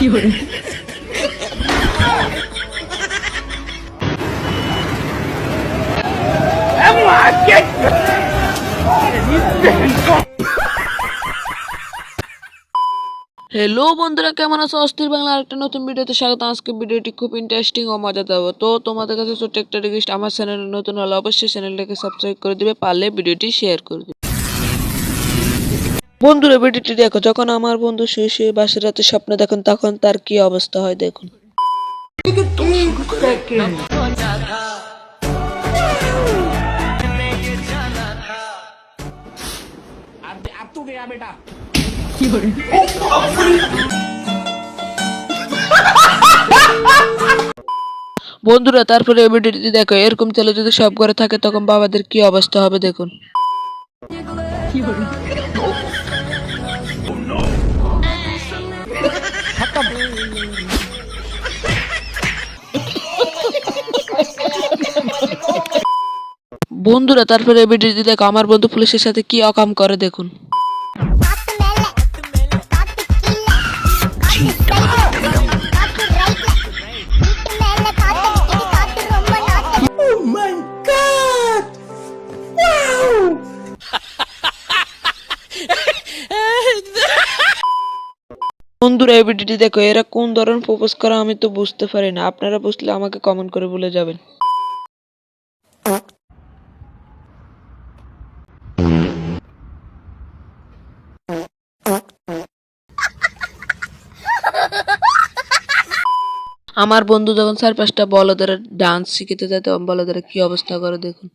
Hello বন্ধুরা, কেমন আছো? অস্থির বাংলা আরেকটা নতুন ভিডিওতে স্বাগত। আজকে ভিডিওটি খুব ইন্টারেস্টিং ও মজাদার হবে। তো তোমাদের কাছে ছোট্ট একটা রিকোয়েস্ট, আমার চ্যানেলে নতুন হলে অবশ্যই চ্যানেলটাকে সাবস্ক্রাইব করে দিবে, পারলে ভিডিওটি শেয়ার করে দিবে। বন্ধুরা ভিডিওটি দেখো, যখন আমার বন্ধু শুয়ে শুয়ে বাসের রাতে স্বপ্ন দেখেন তখন তার কি অবস্থা হয় দেখুন। বন্ধুরা তারপরে এই ভিডিওটি দেখো, এরকম ছেলে যদি সব ঘরে থাকে তখন বাবাদের কি অবস্থা হবে দেখুন। বন্ধুরা তারপরে এই ভিডিওটি দেখো, আমার বন্ধু পুলিশের সাথে কি অকাম করে দেখুন। বন্ধুরা এই ভিডিওটি দেখো, এরা কোন ধরনের প্রপোজ করে আমি তো বুঝতে পারি না, আপনারা বুঝলে আমাকে কমেন্ট করে বলে যাবেন। আমার বন্ধু যখন 4-5টা বলদের ডান্স শিখিতে যায় তখন বলদের কি অবস্থা করে দেখুন।